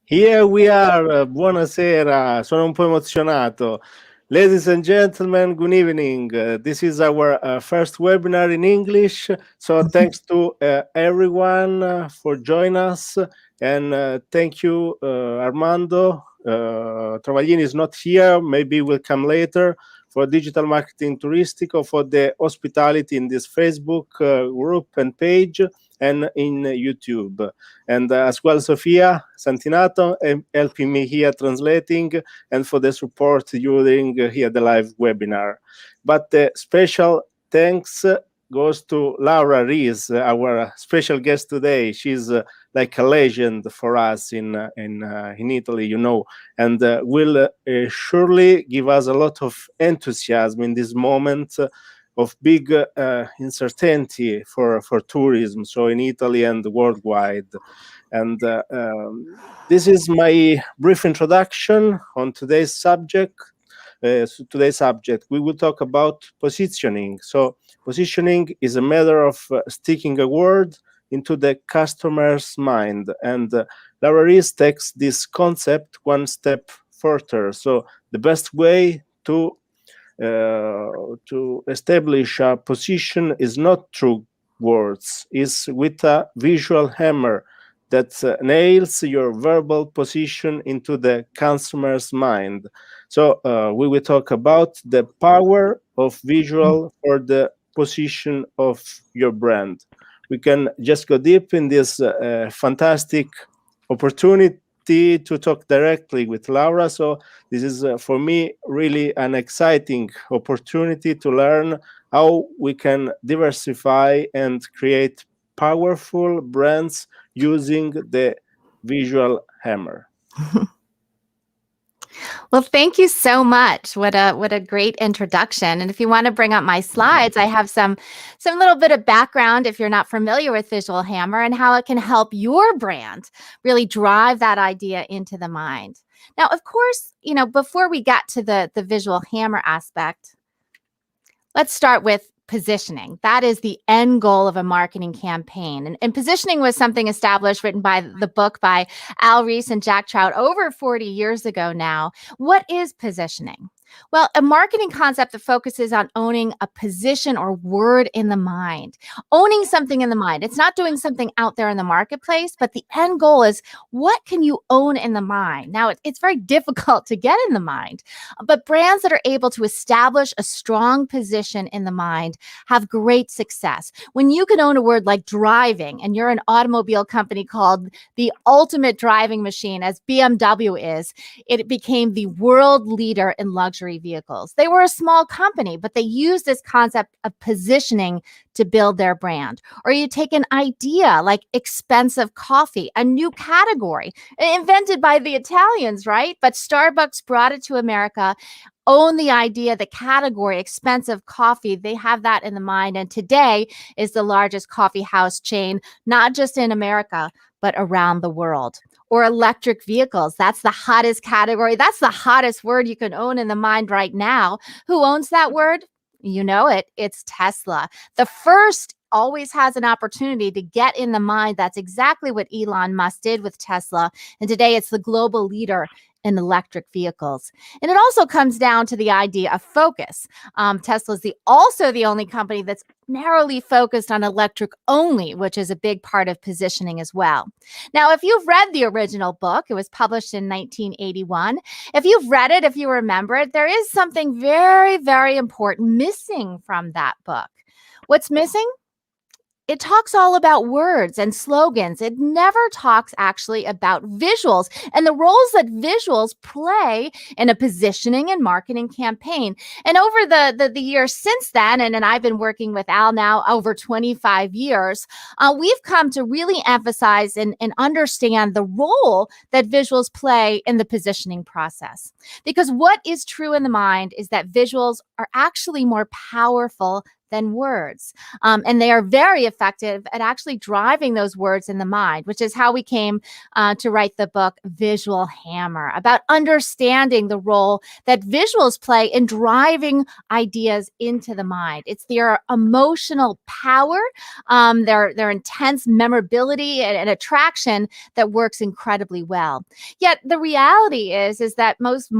Here we are, buonasera, sono un po' emozionato. Ladies and gentlemen, good evening. This is our first webinar in English, so thanks to everyone for joining us, and thank you, Armando. Travaglini is not here, maybe will come later, for digital marketing Turistico, for the hospitality in this Facebook group and page, and in YouTube. And as well, Sofia Santinato helping me here translating, and for the support during here the live webinar. But special thanks goes to Laura Ries, our special guest today. She's like a legend for us in Italy, you know, and will surely give us a lot of enthusiasm in this moment of big uncertainty for tourism, so in Italy and worldwide. And this is my brief introduction on today's subject. We will talk about positioning. So positioning is a matter of sticking a word into the customer's mind. And Laura Ries takes this concept one step further. So the best way to establish a position is not through words, is with a visual hammer that nails your verbal position into the consumer's mind. So we will talk about the power of visual for the position of your brand. We can just go deep in this fantastic opportunity to talk directly with Laura. So this is for me really an exciting opportunity to learn how we can diversify and create powerful brands using the visual hammer. Well, thank you so much. What a great introduction. And if you want to bring up my slides, I have some little bit of background if you're not familiar with visual hammer and how it can help your brand really drive that idea into the mind. Now, of course, before we get to the visual hammer aspect, let's start with positioning. That is the end goal of a marketing campaign. And positioning was something established, written by the book by Al Ries and Jack Trout over 40 years ago now. What is positioning? Well, a marketing concept that focuses on owning a position or word in the mind, owning something in the mind. It's not doing something out there in the marketplace, but the end goal is what can you own in the mind? Now, it's very difficult to get in the mind, but brands that are able to establish a strong position in the mind have great success. When you can own a word like driving, and you're an automobile company called the ultimate driving machine, as BMW is, it became the world leader in luxury vehicles. They were a small company, but they used this concept of positioning to build their brand. Or you take an idea like expensive coffee, a new category invented by the Italians, right? But Starbucks brought it to America, own the idea, the category, expensive coffee. They have that in the mind. And today is the largest coffee house chain, not just in America, but around the world. Or electric vehicles. That's the hottest category. That's the hottest word you can own in the mind right now. Who owns that word? You know it. It's Tesla. The first always has an opportunity to get in the mind. That's exactly what Elon Musk did with Tesla. And today it's the global leader in electric vehicles. And it also comes down to the idea of focus. Tesla is also the only company that's narrowly focused on electric only, which is a big part of positioning as well. Now, if you've read the original book, it was published in 1981. If you've read it, if you remember it, there is something very, very important missing from that book. What's missing? It talks all about words and slogans. It never talks actually about visuals and the roles that visuals play in a positioning and marketing campaign. And over the years since then, and I've been working with Al now over 25 years, we've come to really emphasize and understand the role that visuals play in the positioning process. Because what is true in the mind is that visuals are actually more powerful than words. And they are very effective at actually driving those words in the mind, which is how we came to write the book Visual Hammer, about understanding the role that visuals play in driving ideas into the mind. It's their emotional power, their intense memorability and attraction that works incredibly well. Yet the reality is that most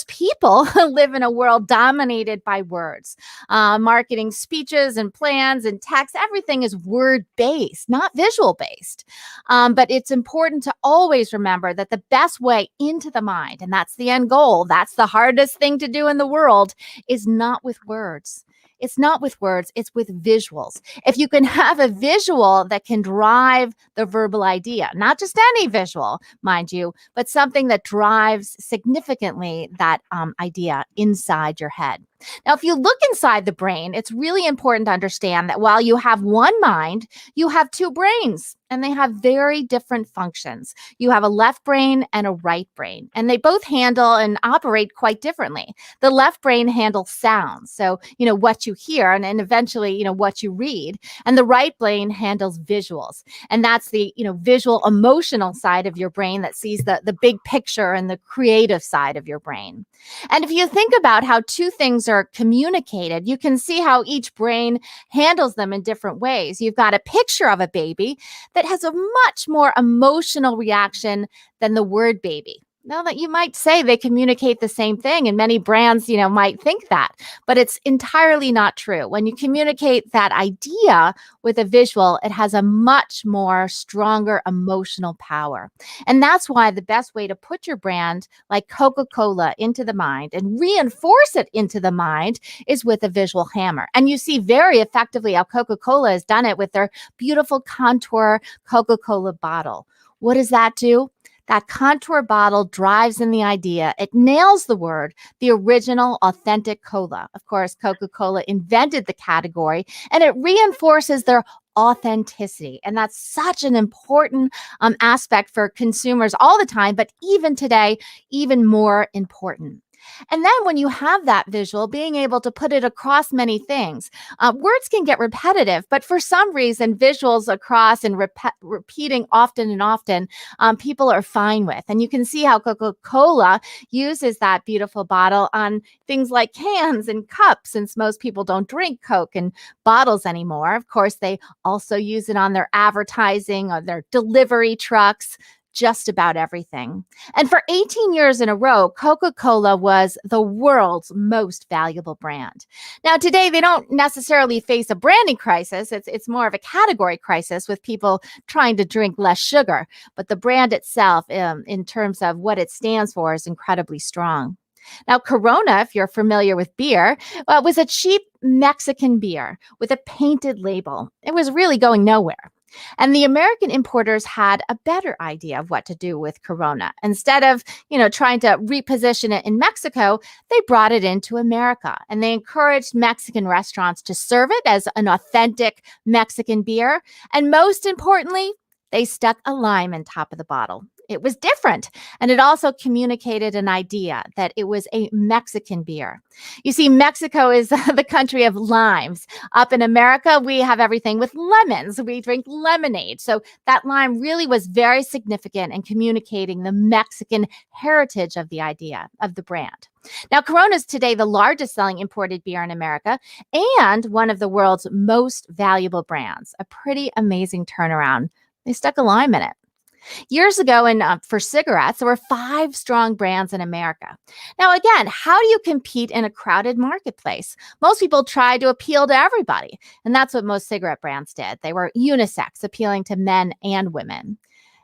people live in a world dominated by words. Marketing speeches and plans and text, everything is word based, not visual based. But it's important to always remember that the best way into the mind, and that's the end goal, that's the hardest thing to do in the world, is not with words. It's not with words, it's with visuals. If you can have a visual that can drive the verbal idea, not just any visual, mind you, but something that drives significantly that idea inside your head. Now, if you look inside the brain, it's really important to understand that while you have one mind, you have two brains, and they have very different functions. You have a left brain and a right brain, and they both handle and operate quite differently. The left brain handles sounds, so, what you hear and eventually, what you read, and the right brain handles visuals. And that's the, visual emotional side of your brain that sees the big picture and the creative side of your brain. And if you think about how two things are communicated, you can see how each brain handles them in different ways. You've got a picture of a baby that has a much more emotional reaction than the word baby. Now that you might say they communicate the same thing, and many brands, might think that, but it's entirely not true. When you communicate that idea with a visual, it has a much more stronger emotional power. And that's why the best way to put your brand like Coca-Cola into the mind and reinforce it into the mind is with a visual hammer. And you see very effectively how Coca-Cola has done it with their beautiful contour Coca-Cola bottle. What does that do? That contour bottle drives in the idea. It nails the word, the original, authentic cola. Of course, Coca-Cola invented the category, and it reinforces their authenticity. And that's such an important aspect for consumers all the time, but even today, even more important. And then when you have that visual, being able to put it across many things, words can get repetitive, but for some reason, visuals across and repeating often and often, people are fine with. And you can see how Coca-Cola uses that beautiful bottle on things like cans and cups, since most people don't drink Coke in bottles anymore. Of course, they also use it on their advertising, on their delivery trucks, just about everything. And for 18 years in a row, Coca-Cola was the world's most valuable brand. Now, today, they don't necessarily face a branding crisis. It's more of a category crisis with people trying to drink less sugar. But the brand itself, in terms of what it stands for, is incredibly strong. Now, Corona, if you're familiar with beer, was a cheap Mexican beer with a painted label. It was really going nowhere. And the American importers had a better idea of what to do with Corona. Instead of, trying to reposition it in Mexico, they brought it into America, and they encouraged Mexican restaurants to serve it as an authentic Mexican beer. And most importantly, they stuck a lime on top of the bottle. It was different. And it also communicated an idea that it was a Mexican beer. You see, Mexico is the country of limes. Up in America, we have everything with lemons. We drink lemonade. So that lime really was very significant in communicating the Mexican heritage of the idea of the brand. Now, Corona is today the largest selling imported beer in America and one of the world's most valuable brands. A pretty amazing turnaround. They stuck a lime in it. Years ago, and for cigarettes, there were 5 strong brands in America. Now, again, how do you compete in a crowded marketplace? Most people try to appeal to everybody, and that's what most cigarette brands did. They were unisex, appealing to men and women.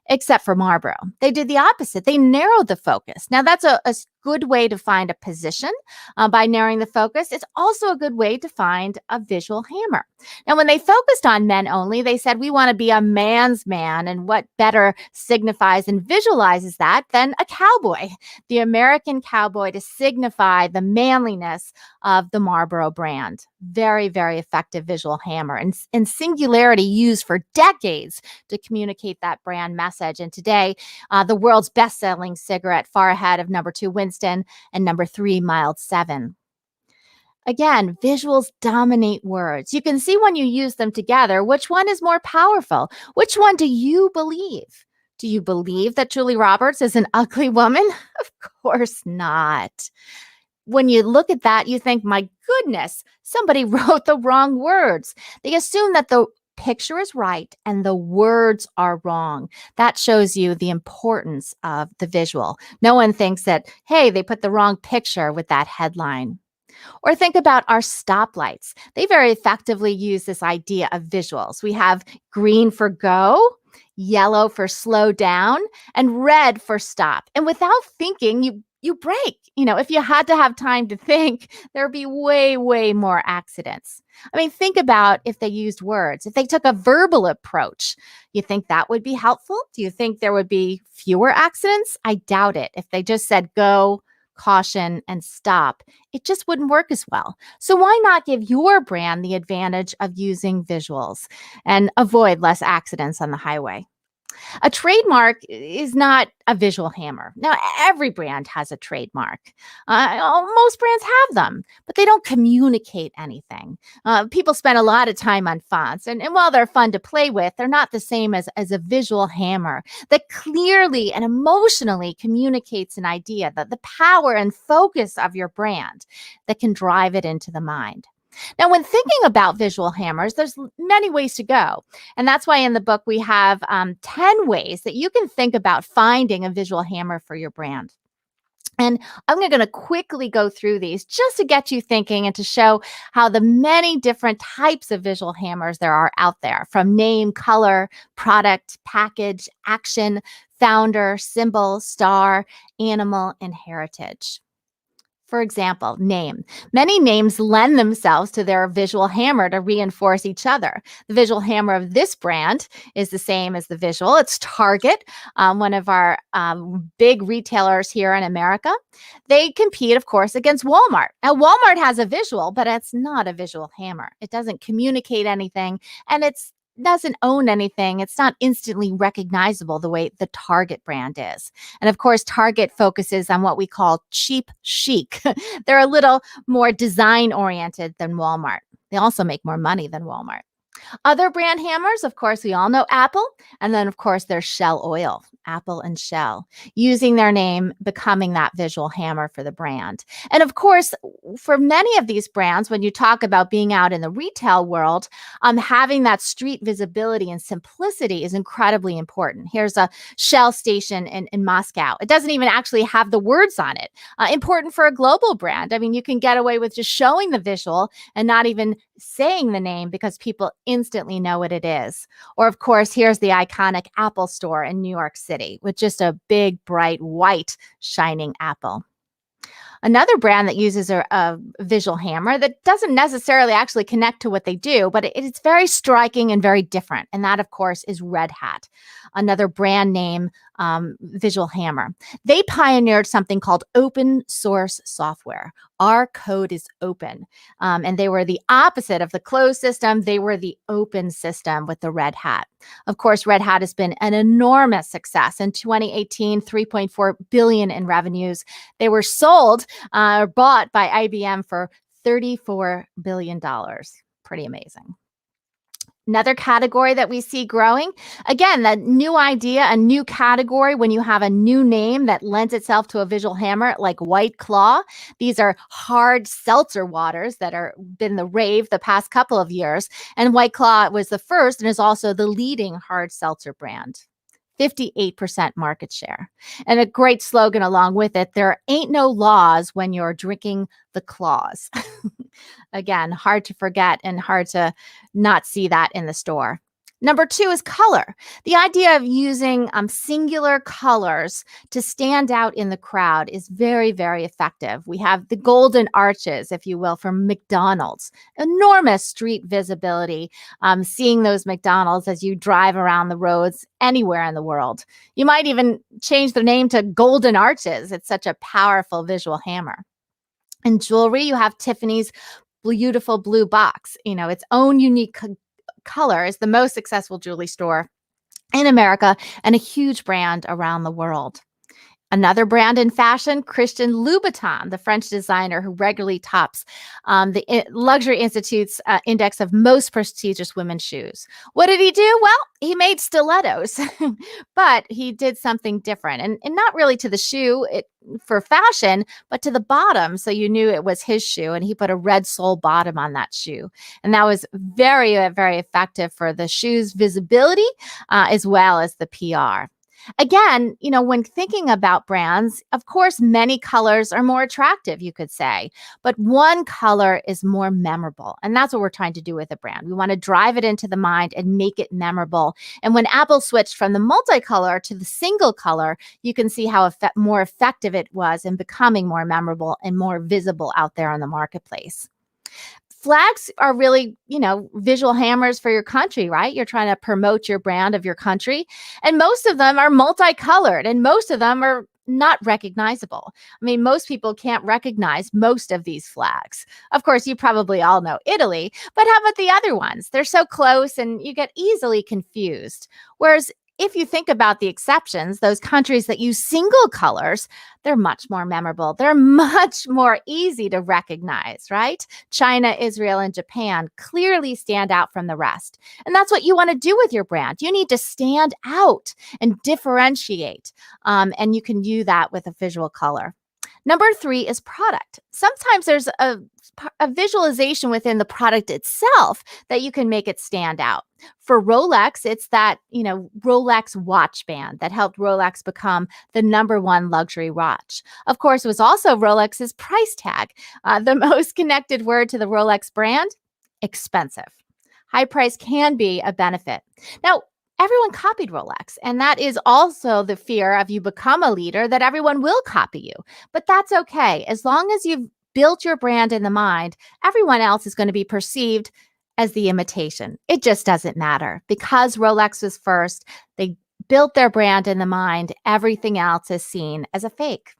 Except for Marlboro. They did the opposite. They narrowed the focus. Now, that's a good way to find a position by narrowing the focus. It's also a good way to find a visual hammer. Now, when they focused on men only, they said, we want to be a man's man. And what better signifies and visualizes that than a cowboy, the American cowboy, to signify the manliness of the Marlboro brand. Very, very effective visual hammer, and singularity used for decades to communicate that brand message. And today, the world's best-selling cigarette, far ahead of number 2 Winston and number 3 Mild 7. Again, visuals dominate words. You can see when you use them together which one is more powerful. Which one do you believe? Do you believe that Julie Roberts is an ugly woman? Of course not. When you look at that, you think, my goodness, somebody wrote the wrong words. They assume that the picture is right and the words are wrong. That shows you the importance of the visual. No one thinks that, hey, they put the wrong picture with that headline. Or think about our stoplights. They very effectively use this idea of visuals. We have green for go, yellow for slow down, and red for stop. And without thinking, you brake. If you had to have time to think, there'd be way, way more accidents. I mean, think about if they used words, if they took a verbal approach. You think that would be helpful? Do you think there would be fewer accidents? I doubt it. If they just said go, caution, and stop, it just wouldn't work as well. So why not give your brand the advantage of using visuals and avoid less accidents on the highway? A trademark is not a visual hammer. Now, every brand has a trademark. Most brands have them, but they don't communicate anything. People spend a lot of time on fonts, and while they're fun to play with, they're not the same as a visual hammer that clearly and emotionally communicates an idea, that the power and focus of your brand that can drive it into the mind. Now, when thinking about visual hammers, there's many ways to go. And that's why in the book we have 10 ways that you can think about finding a visual hammer for your brand. And I'm going to quickly go through these just to get you thinking and to show how the many different types of visual hammers there are out there, from name, color, product, package, action, founder, symbol, star, animal, and heritage. For example, name. Many names lend themselves to their visual hammer to reinforce each other. The visual hammer of this brand is the same as the visual. It's Target, one of our big retailers here in America. They compete, of course, against Walmart. Now, Walmart has a visual, but it's not a visual hammer. It doesn't communicate anything, and it doesn't own anything. It's not instantly recognizable the way the Target brand is. And of course, Target focuses on what we call cheap chic. They're a little more design oriented than Walmart. They also make more money than Walmart. Other brand hammers, of course, we all know Apple. And then, of course, there's Shell Oil, Apple and Shell, using their name, becoming that visual hammer for the brand. And of course, for many of these brands, when you talk about being out in the retail world, having that street visibility and simplicity is incredibly important. Here's a Shell station in Moscow. It doesn't even actually have the words on it. Important for a global brand. I mean, you can get away with just showing the visual and not even saying the name because people instantly know what it is. Or, of course, here's the iconic Apple store in New York City with just a big, bright, white, shining apple. Another brand that uses a visual hammer that doesn't necessarily actually connect to what they do, but it's very striking and very different. And that, of course, is Red Hat, another brand name visual hammer. They pioneered something called open source software. Our code is open. And they were the opposite of the closed system. They were the open system with the Red Hat. Of course, Red Hat has been an enormous success. In 2018, $3.4 billion in revenues. They were sold or bought by IBM for $34 billion. Pretty amazing. Another category that we see growing, again, that new idea, a new category when you have a new name that lends itself to a visual hammer like White Claw. These are hard seltzer waters that are been the rave the past couple of years. And White Claw was the first and is also the leading hard seltzer brand. 58% market share. And a great slogan along with it, there ain't no laws when you're drinking the claws. Again, hard to forget and hard to not see that in the store. Number 2 is color. The idea of using singular colors to stand out in the crowd is very, very effective. We have the golden arches, if you will, from McDonald's. Enormous street visibility, seeing those McDonald's as you drive around the roads anywhere in the world. You might even change the name to Golden Arches. It's such a powerful visual hammer. In jewelry, you have Tiffany's beautiful blue box. Its own unique color is the most successful jewelry store in America and a huge brand around the world. Another brand in fashion, Christian Louboutin, the French designer who regularly tops the Luxury Institute's index of most prestigious women's shoes. What did he do? Well, he made stilettos, but he did something different, and not really to the shoe for fashion, but to the bottom, so you knew it was his shoe. And he put a red sole bottom on that shoe, and that was very, very effective for the shoe's visibility as well as the PR. Again, when thinking about brands, of course, many colors are more attractive, you could say, but one color is more memorable. And that's what we're trying to do with a brand. We want to drive it into the mind and make it memorable. And when Apple switched from the multicolor to the single color, you can see how more effective it was in becoming more memorable and more visible out there on the marketplace. Flags are really, visual hammers for your country, right? You're trying to promote your brand of your country. And most of them are multicolored, and most of them are not recognizable. I mean, most people can't recognize most of these flags. Of course, you probably all know Italy, but how about the other ones? They're so close and you get easily confused. Whereas if you think about the exceptions, those countries that use single colors, they're much more memorable. They're much more easy to recognize, right? China, Israel, and Japan clearly stand out from the rest. And that's what you want to do with your brand. You need to stand out and differentiate. And you can do that with a visual color. Number 3 is product. Sometimes there's a visualization within the product itself that you can make it stand out. For Rolex, it's that, Rolex watch band that helped Rolex become the #1 luxury watch. Of course, it was also Rolex's price tag. The most connected word to the Rolex brand, expensive. High price can be a benefit. Now, everyone copied Rolex, and that is also the fear of you become a leader that everyone will copy you. But that's okay. As long as you've built your brand in the mind, everyone else is going to be perceived as the imitation. It just doesn't matter. Because Rolex was first, they built their brand in the mind. Everything else is seen as a fake.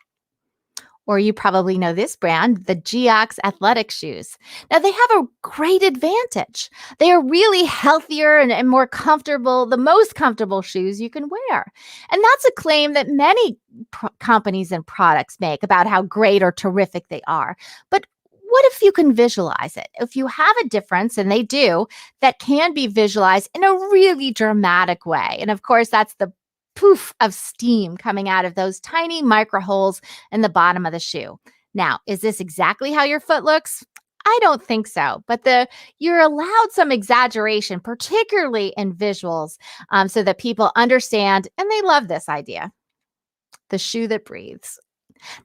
Or you probably know this brand, the Geox athletic shoes. Now, they have a great advantage. They are really healthier and more comfortable, the most comfortable shoes you can wear. And that's a claim that many companies and products make about how great or terrific they are. But what if you can visualize it? If you have a difference, and they do, that can be visualized in a really dramatic way. And of course, that's the poof of steam coming out of those tiny micro holes in the bottom of the shoe. Now, is this exactly how your foot looks? I don't think so, but you're allowed some exaggeration, particularly in visuals, so that people understand, and they love this idea. The shoe that breathes.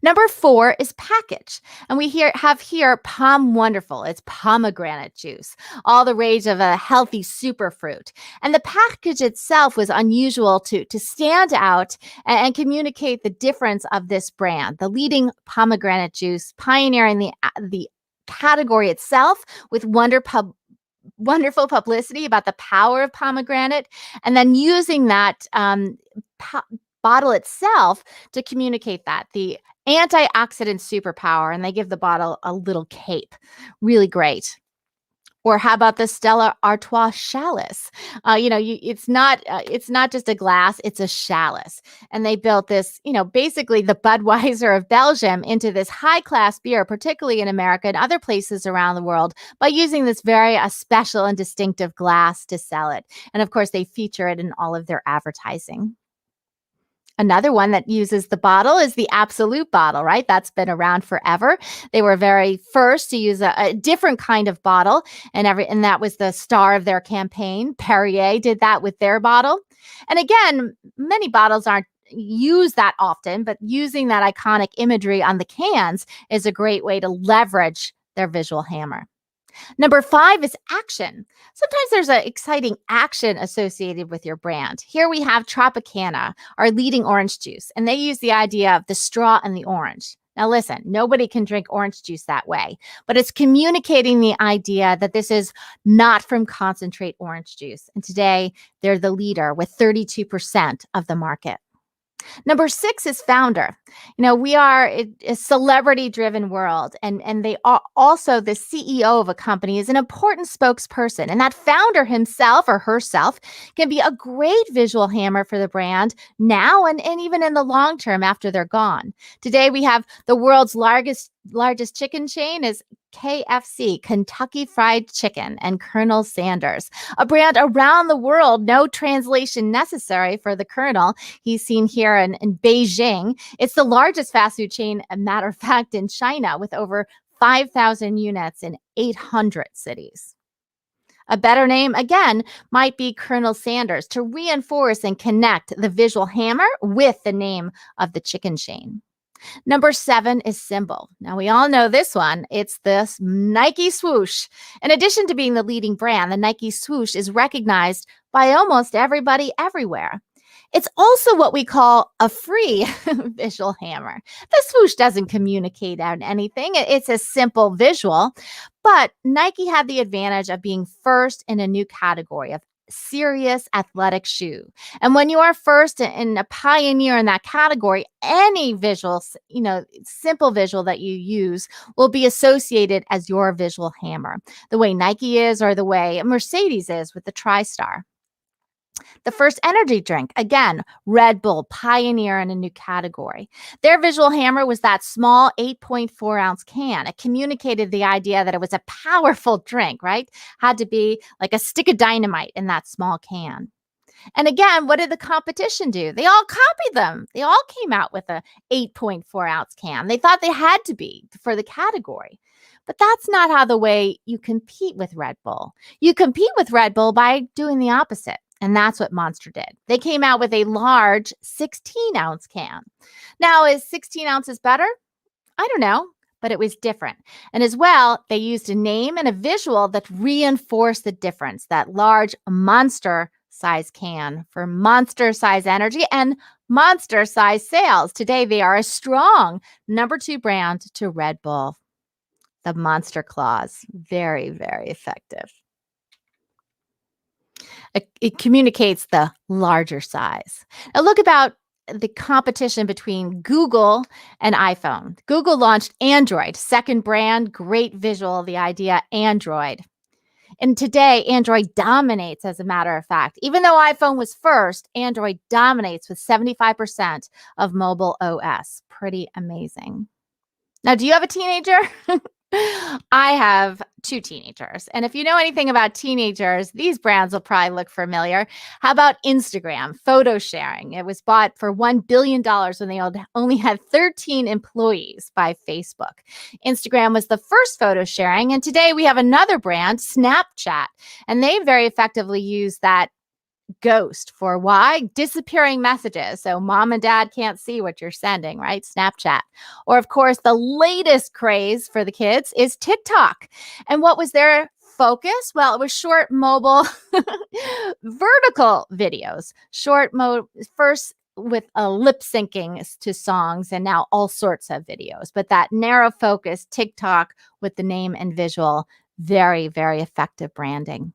Number 4 is package. And we have here Palm Wonderful. It's pomegranate juice, all the rage of a healthy superfruit. And the package itself was unusual to stand out and communicate the difference of this brand, the leading pomegranate juice, pioneering the category itself with wonderful publicity about the power of pomegranate, and then using that bottle itself to communicate that, the antioxidant superpower, and they give the bottle a little cape. Really great. Or how about the Stella Artois chalice? It's not just a glass, it's a chalice. And they built this, basically the Budweiser of Belgium into this high-class beer, particularly in America and other places around the world, by using this very special and distinctive glass to sell it. And of course, they feature it in all of their advertising. Another one that uses the bottle is the Absolute bottle, right? That's been around forever. They were very first to use a different kind of bottle, and that was the star of their campaign. Perrier did that with their bottle. And again, many bottles aren't used that often, but using that iconic imagery on the cans is a great way to leverage their visual hammer. Number 5 is action. Sometimes there's an exciting action associated with your brand. Here we have Tropicana, our leading orange juice, and they use the idea of the straw and the orange. Now listen, nobody can drink orange juice that way, but it's communicating the idea that this is not from concentrate orange juice. And today, they're the leader with 32% of the market. Number 6 is founder. We are a celebrity-driven world, and they are also the CEO of a company is an important spokesperson. And that founder himself or herself can be a great visual hammer for the brand now and even in the long term after they're gone. Today, we have the world's largest chicken chain is KFC, Kentucky Fried Chicken, and Colonel Sanders, a brand around the world, no translation necessary for the Colonel. He's seen here in Beijing. It's the largest fast food chain, a matter of fact, in China, with over 5,000 units in 800 cities. A better name, again, might be Colonel Sanders to reinforce and connect the visual hammer with the name of the chicken chain. Number 7 is symbol. Now, we all know this one. It's this Nike swoosh. In addition to being the leading brand, the Nike swoosh is recognized by almost everybody everywhere. It's also what we call a free visual hammer. The swoosh doesn't communicate out anything. It's a simple visual, but Nike had the advantage of being first in a new category of serious athletic shoe. And when you are first and a pioneer in that category, any visual, simple visual that you use will be associated as your visual hammer, the way Nike is or the way Mercedes is with the TriStar. The first energy drink, again, Red Bull, pioneer in a new category. Their visual hammer was that small 8.4-ounce can. It communicated the idea that it was a powerful drink, right? Had to be like a stick of dynamite in that small can. And again, what did the competition do? They all copied them. They all came out with a 8.4-ounce can. They thought they had to be for the category. But that's not how the way you compete with Red Bull. You compete with Red Bull by doing the opposite. And that's what Monster did. They came out with a large 16-ounce can. Now, is 16 ounces better? I don't know, but it was different. And as well, they used a name and a visual that reinforced the difference, that large Monster size can for Monster size energy and Monster size sales. Today, they are a strong number 2 brand to Red Bull. The Monster Claws, very, very effective. It communicates the larger size. Now look about the competition between Google and iPhone. Google launched Android, second brand, great visual, the idea Android. And today, Android dominates, as a matter of fact. Even though iPhone was first, Android dominates with 75% of mobile OS. Pretty amazing. Now, do you have a teenager? I have 2 teenagers. And if you know anything about teenagers, these brands will probably look familiar. How about Instagram, photo sharing? It was bought for $1 billion when they only had 13 employees by Facebook. Instagram was the first photo sharing. And today we have another brand, Snapchat. And they very effectively use that ghost for why? Disappearing messages. So mom and dad can't see what you're sending, right? Snapchat. Or of course, the latest craze for the kids is TikTok. And what was their focus? Well, it was short mobile vertical videos. First with lip syncing to songs and now all sorts of videos. But that narrow focus, TikTok with the name and visual, very, very effective branding.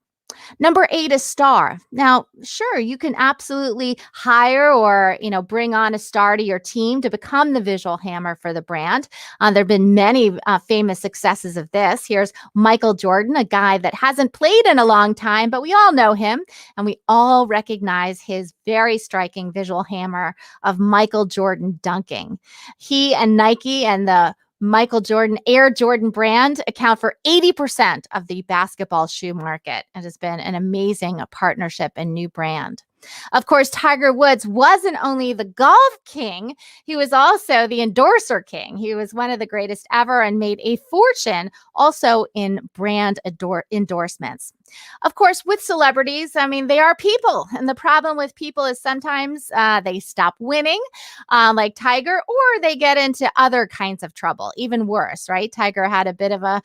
Number 8 is star. Now, sure, you can absolutely hire or, bring on a star to your team to become the visual hammer for the brand. There have been many famous successes of this. Here's Michael Jordan, a guy that hasn't played in a long time, but we all know him, and we all recognize his very striking visual hammer of Michael Jordan dunking. He and Nike and the Michael Jordan, Air Jordan brand account for 80% of the basketball shoe market. It has been an amazing partnership and new brand. Of course, Tiger Woods wasn't only the golf king, he was also the endorser king. He was one of the greatest ever and made a fortune also in brand endorsements. Of course, with celebrities, they are people. And the problem with people is sometimes they stop winning, like Tiger, or they get into other kinds of trouble, even worse, right? Tiger had a bit of a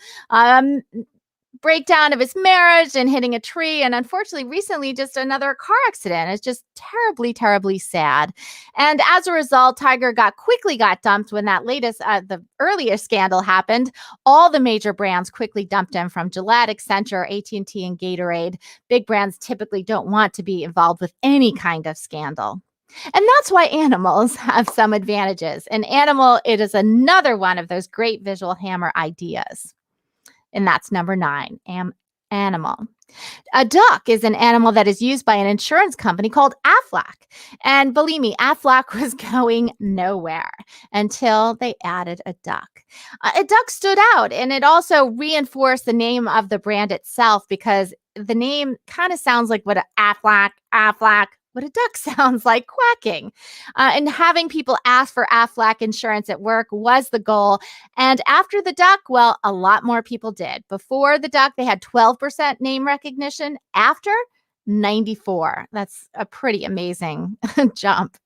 breakdown of his marriage and hitting a tree. And unfortunately, recently, just another car accident. It's just terribly, terribly sad. And as a result, Tiger quickly got dumped when that the earlier scandal happened. All the major brands quickly dumped him, from Gillette, Accenture, AT&T, and Gatorade. Big brands typically don't want to be involved with any kind of scandal. And that's why animals have some advantages. An animal, it is another one of those great visual hammer ideas. And that's number 9, animal. A duck is an animal that is used by an insurance company called Aflac. And believe me, Aflac was going nowhere until they added a duck. A duck stood out, and it also reinforced the name of the brand itself because the name kind of sounds like what a Aflac, what a duck sounds like, quacking. And having people ask for Aflac insurance at work was the goal. And after the duck, well, a lot more people did. Before the duck, they had 12% name recognition. After, 94. That's a pretty amazing jump.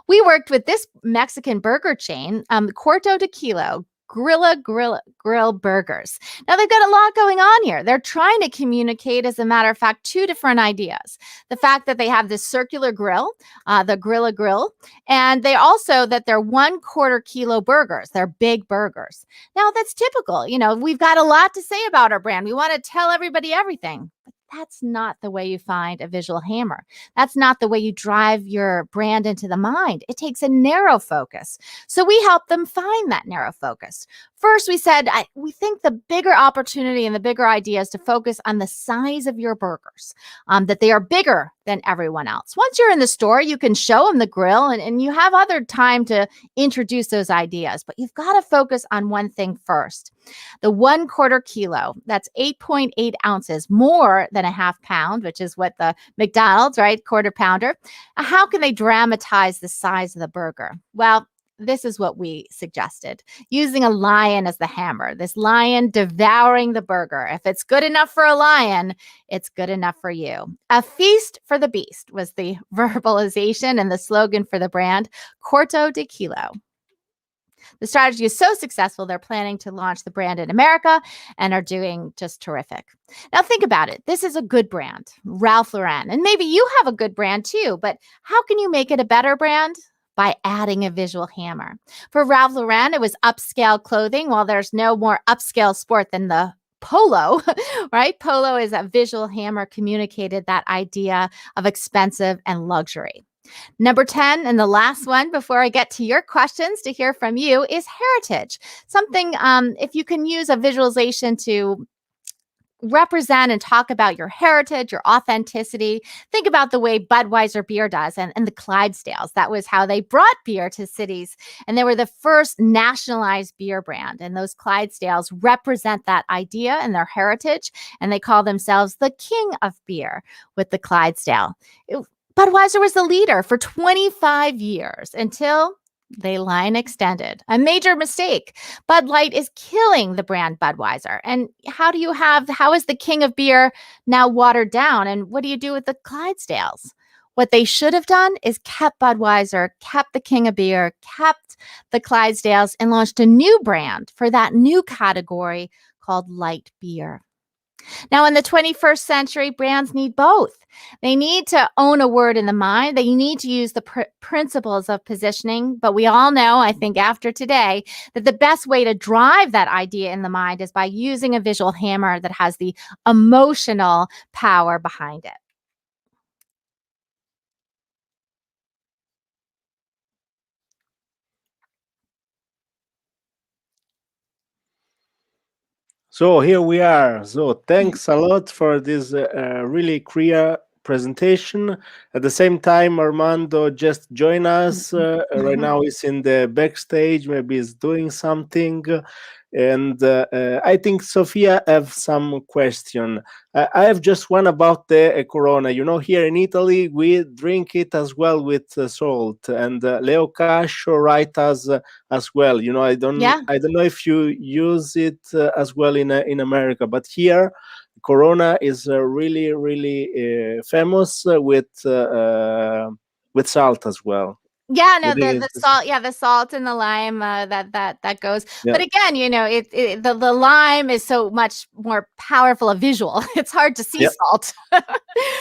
We worked with this Mexican burger chain, Corto de Kilo. Grill Burgers. Now, they've got a lot going on here. They're trying to communicate, as a matter of fact, 2 different ideas. The fact that they have this circular grill, the Grill, and they also that they're 1/4 kilo burgers. They're big burgers. Now, that's typical. We've got a lot to say about our brand. We want to tell everybody everything. But that's not the way you find a visual hammer. That's not the way you drive your brand into the mind. It takes a narrow focus. So we help them find that narrow focus. First, we said, we think the bigger opportunity and the bigger idea is to focus on the size of your burgers, that they are bigger than everyone else. Once you're in the store, you can show them the grill and you have other time to introduce those ideas. But you've got to focus on one thing first. The 1/4 kilo, that's 8.8 ounces, more than a half pound, which is what the McDonald's, right? Quarter pounder. How can they dramatize the size of the burger? Well, this is what we suggested, using a lion as the hammer, this lion devouring the burger. If it's good enough for a lion, it's good enough for you. A feast for the beast was the verbalization and the slogan for the brand, Corto de Kilo. The strategy is so successful, they're planning to launch the brand in America and are doing just terrific. Now, think about it. This is a good brand, Ralph Lauren. And maybe you have a good brand too, but how can you make it a better brand? By adding a visual hammer. For Ralph Lauren, it was upscale clothing. Well, there's no more upscale sport than the polo, right? Polo is a visual hammer communicated that idea of expensive and luxury. Number 10, and the last one before I get to your questions to hear from you, is heritage. Something, if you can use a visualization to represent and talk about your heritage, your authenticity. Think about the way Budweiser beer does and the Clydesdales. That was how they brought beer to cities. And they were the first nationalized beer brand. And those Clydesdales represent that idea and their heritage. And they call themselves the king of beer with the Clydesdale. Budweiser was the leader for 25 years until they line extended. A major mistake. Bud Light is killing the brand Budweiser. And how is the king of beer now watered down? And what do you do with the Clydesdales? What they should have done is kept Budweiser, kept the king of beer, kept the Clydesdales, and launched a new brand for that new category called light beer. Now, in the 21st century, brands need both. They need to own a word in the mind. They need to use the principles of positioning. But we all know, I think after today, that the best way to drive that idea in the mind is by using a visual hammer that has the emotional power behind it. So here we are. So thanks a lot for this really clear presentation. At the same time, Armando just joined us. Right now he's in the backstage, maybe he's doing something. And I think Sofia have some question. I have just one about the Corona. Here in Italy, we drink it as well with salt. And Leo Cascio write us as well. Yeah. I don't know if you use it as well in America, but here Corona is really famous with salt as well. Yeah, no, You think the salt, yeah, the salt and the lime, that goes. yeah, But again, the lime is so much more powerful a visual. It's hard to see yeah, salt.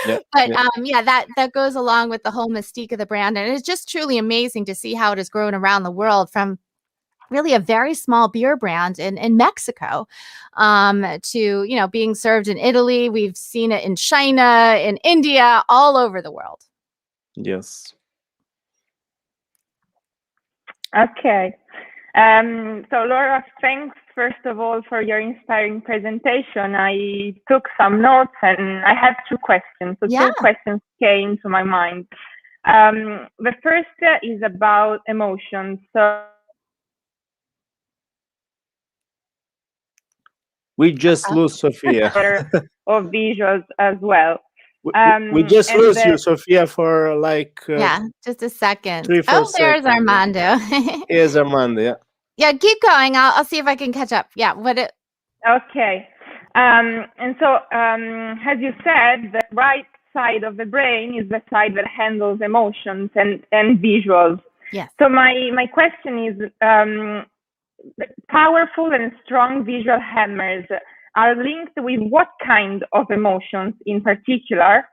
yeah, But yeah, yeah, that goes along with the whole mystique of the brand, and it's just truly amazing to see how it has grown around the world from really a very small beer brand in Mexico, to being served in Italy. We've seen it in China, in India, all over the world. yes. Okay. So Laura, thanks first of all for your inspiring presentation. I took some notes and I have two questions. So Yeah. two questions came to my mind. The first is about emotions. So We just lose Sofia. of visuals as well. We just lose you, Sofia, for like Yeah, just a second. 3-4 Oh, there's seconds. Armando. Here's Armando. Yeah. Yeah, keep going. I'll see if I can catch up. Yeah, Okay. And so, as you said, the right side of the brain is the side that handles emotions and visuals. Yes. So my question is, powerful and strong visual hammers are linked with what kind of emotions in particular?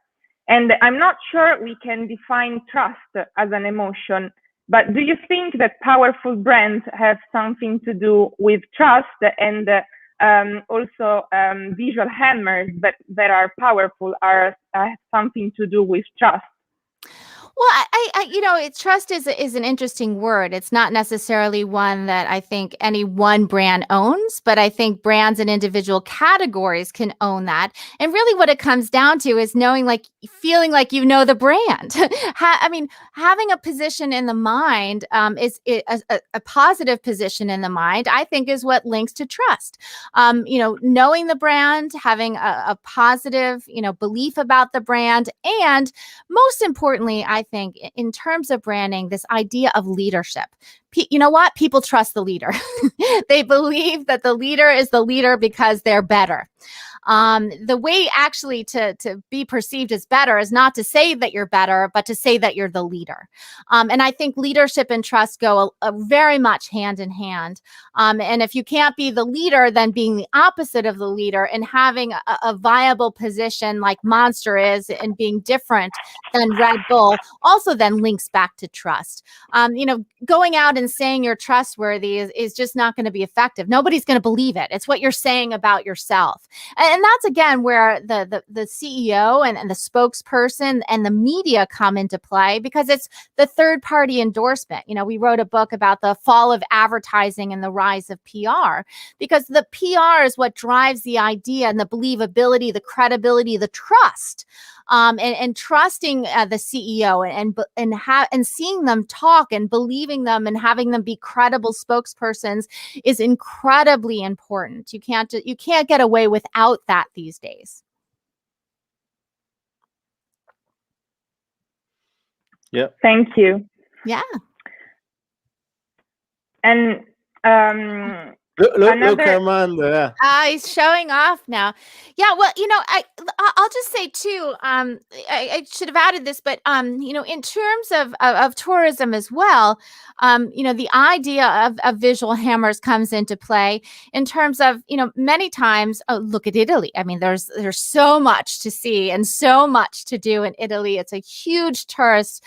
And I'm not sure we can define trust as an emotion, but do you think that powerful brands have something to do with trust, and also visual hammers that are powerful have something to do with trust? Well, trust is an interesting word. It's not necessarily one that I think any one brand owns, but I think brands and individual categories can own that. And really, what it comes down to is knowing, feeling like you know the brand. Having a position in the mind is a positive position in the mind. I think is what links to trust. Knowing the brand, having a positive, belief about the brand, and most importantly, I think in terms of branding, this idea of leadership. You know what? People trust the leader. They believe that the leader is the leader because they're better. The way actually to be perceived as better is not to say that you're better, but to say that you're the leader. And I think leadership and trust go very much hand in hand. And if you can't be the leader, then being the opposite of the leader and having a viable position like Monster is and being different than Red Bull also then links back to trust. Going out and saying you're trustworthy is just not going to be effective. Nobody's going to believe it. It's what you're saying about yourself. And that's, again, where the CEO and the spokesperson and the media come into play, because it's the third party endorsement. We wrote a book about the fall of advertising and the rise of PR, because the PR is what drives the idea and the believability, the credibility, the trust. And trusting the CEO and seeing them talk and believing them and having them be credible spokespersons is incredibly important. You can't get away without that these days. Yeah. Thank you. Yeah. And look, Armando. Yeah. He's showing off now. Yeah, well, I'll just say too. I should have added this, but in terms of tourism as well, the idea of visual hammers comes into play in terms of many times. Oh, look at Italy. I mean, there's so much to see and so much to do in Italy. It's a huge tourist,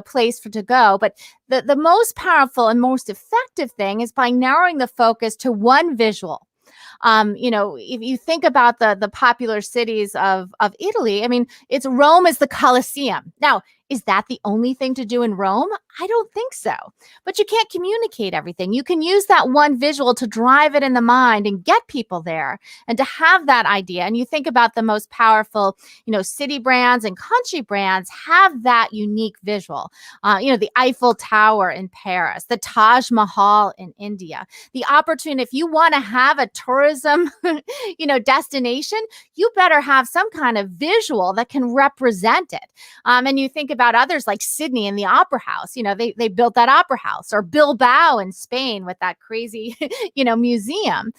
place to go, but the most powerful and most effective thing is by narrowing the focus to one visual. If you think about the popular cities of Italy, I mean, Rome is the Colosseum. Now, is that the only thing to do in Rome? I don't think so. But you can't communicate everything. You can use that one visual to drive it in the mind and get people there and to have that idea. And you think about the most powerful, city brands and country brands have that unique visual. The Eiffel Tower in Paris, the Taj Mahal in India. The opportunity, if you want to have a tourism, destination, you better have some kind of visual that can represent it. And you think about others like Sydney and the Opera House. They built that Opera House, or Bilbao in Spain with that crazy, museum.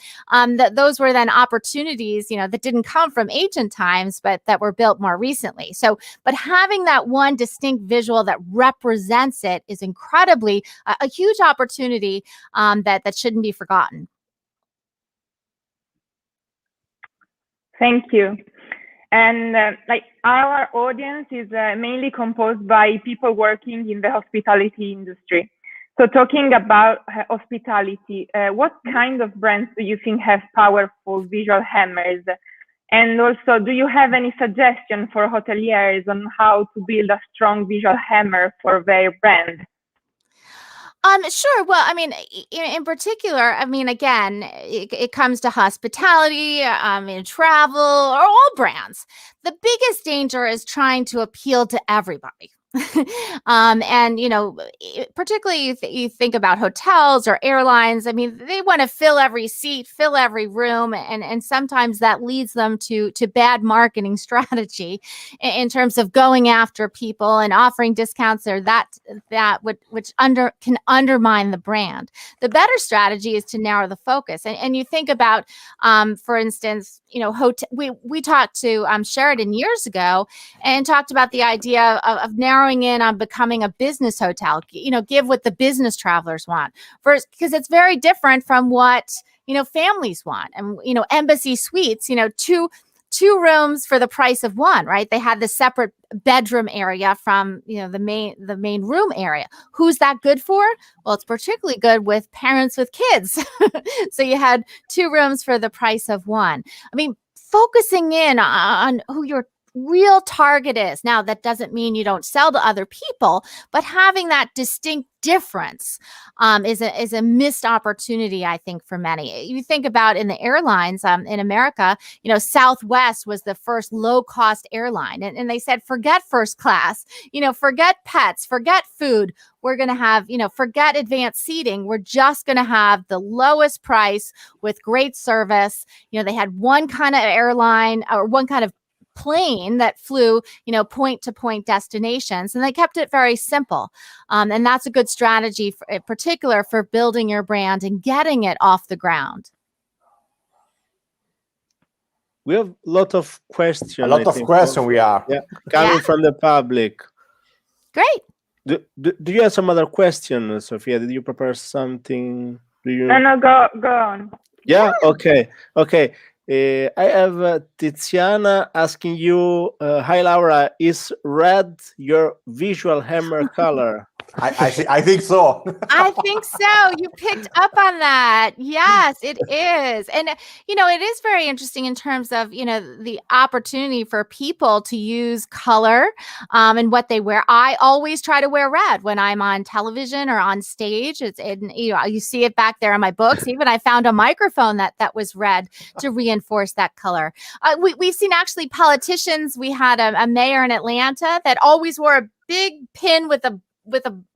Those were then opportunities, that didn't come from ancient times, but that were built more recently. So, but having that one distinct visual that represents it is incredibly a huge opportunity that shouldn't be forgotten. Thank you. And our audience is mainly composed by people working in the hospitality industry. So talking about hospitality, what kind of brands do you think have powerful visual hammers? And also, do you have any suggestion for hoteliers on how to build a strong visual hammer for their brand? Sure. Well, I mean, in particular, I mean, again, it comes to hospitality, in travel, or all brands. The biggest danger is trying to appeal to everybody. And particularly you think about hotels or airlines. I mean, they want to fill every seat, fill every room, and sometimes that leads them to bad marketing strategy in terms of going after people and offering discounts or which can undermine the brand. The better strategy is to narrow the focus. And you think about, for instance, we talked to Sheridan years ago and talked about the idea of narrowing in on becoming a business hotel. Give what the business travelers want, because it's very different from what families want. And Embassy Suites, two rooms for the price of one, right? They had the separate bedroom area from the main room area. Who's that good for? Well, it's particularly good with parents with kids. So you had two rooms for the price of one. I mean, focusing in on who your real target is. Now, that doesn't mean you don't sell to other people, but having that distinct difference is a missed opportunity, I think, for many. You think about in the airlines in America, Southwest was the first low-cost airline, and they said, forget first class, forget pets, forget food. We're going to have, forget advanced seating. We're just going to have the lowest price with great service. They had one kind of airline or one kind of plane that flew, point to point destinations, and they kept it very simple. And that's a good strategy, in particular, for building your brand and getting it off the ground. We have a lot of questions. A lot of questions we are. Yeah, coming from the public. Great. Do you have some other questions, Sofia? Did you prepare something? No, go on. Yeah. Okay. I have Tiziana asking you, hi Laura, is red your visual hammer color? I think so. I think so. You picked up on that. Yes, it is. And, it is very interesting in terms of, the opportunity for people to use color and what they wear. I always try to wear red when I'm on television or on stage. You see it back there in my books. Even I found a microphone that was red to reinforce that color. We've seen actually politicians. We had a mayor in Atlanta that always wore a big pin with a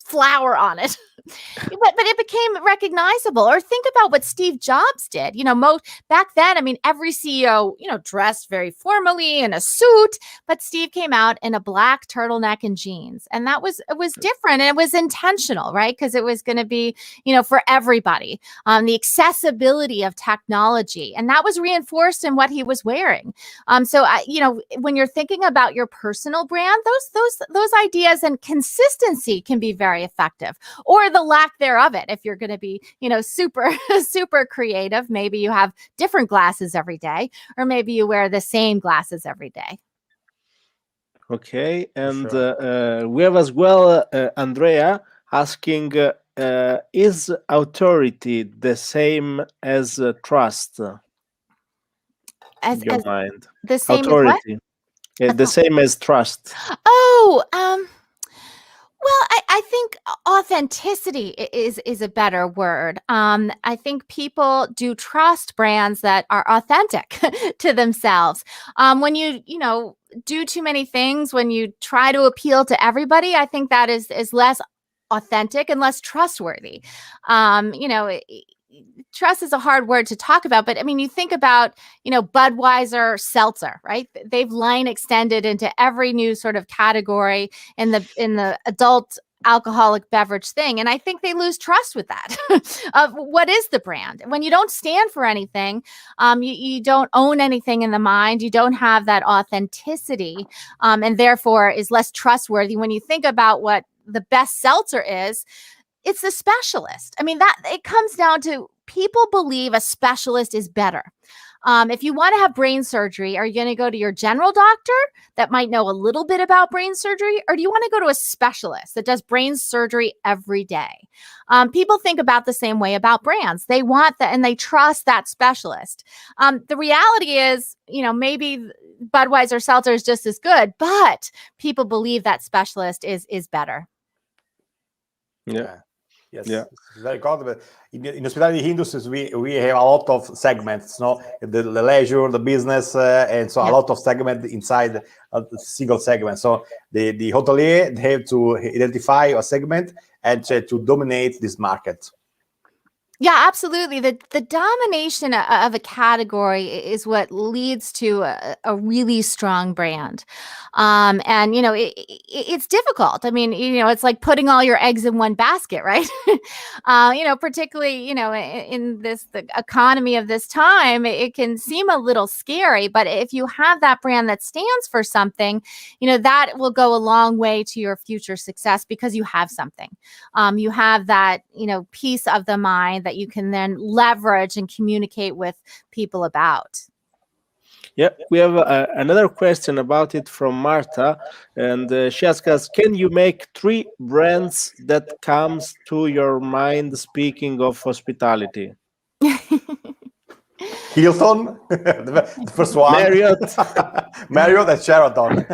flower on it. But it became recognizable. Or think about what Steve Jobs did. Back then, I mean, every CEO, dressed very formally in a suit, but Steve came out in a black turtleneck and jeans. And it was different, and it was intentional, right? Because it was going to be, for everybody. The accessibility of technology, and that was reinforced in what he was wearing. So when you're thinking about your personal brand, those ideas and consistency can be very effective, or the lack thereof it. If you're going to be, super creative, maybe you have different glasses every day, or maybe you wear the same glasses every day. Okay. And Sure. we have as well Andrea asking, is authority the same as trust? In your mind. The same authority. as what? The same as trust. Oh, well, I think authenticity is a better word. I think people do trust brands that are authentic to themselves. When you do too many things, when you try to appeal to everybody, I think that is less authentic and less trustworthy. Trust is a hard word to talk about, but I mean, you think about, Budweiser seltzer, right? They've line extended into every new sort of category in the adult alcoholic beverage thing. And I think they lose trust with that of what is the brand. When you don't stand for anything, you don't own anything in the mind, you don't have that authenticity, and therefore is less trustworthy. When you think about what the best seltzer is, it's the specialist. I mean, that it comes down to people believe a specialist is better. If you want to have brain surgery, are you going to go to your general doctor that might know a little bit about brain surgery? Or do you want to go to a specialist that does brain surgery every day? People think about the same way about brands. They want that and they trust that specialist. The reality is, maybe Budweiser seltzer is just as good, but people believe that specialist is better. Yeah. Yes, Yeah. it's very common. In hospitality industries, we have a lot of segments, the leisure, the business, and so a lot of segments inside a single segment. So the hotelier, they have to identify a segment and to dominate this market. Yeah, absolutely. The domination of a category is what leads to a really strong brand. And it's difficult. I mean, it's like putting all your eggs in one basket, right? Particularly, in the economy of this time, it can seem a little scary, but if you have that brand that stands for something, that will go a long way to your future success because you have something. You have that, peace of the mind that you can then leverage and communicate with people about. Yeah, we have another question about it from Marta, and she asks us, can you make 3 brands that comes to your mind speaking of hospitality? Hilton, the first one. Marriott. Marriott and Sheraton.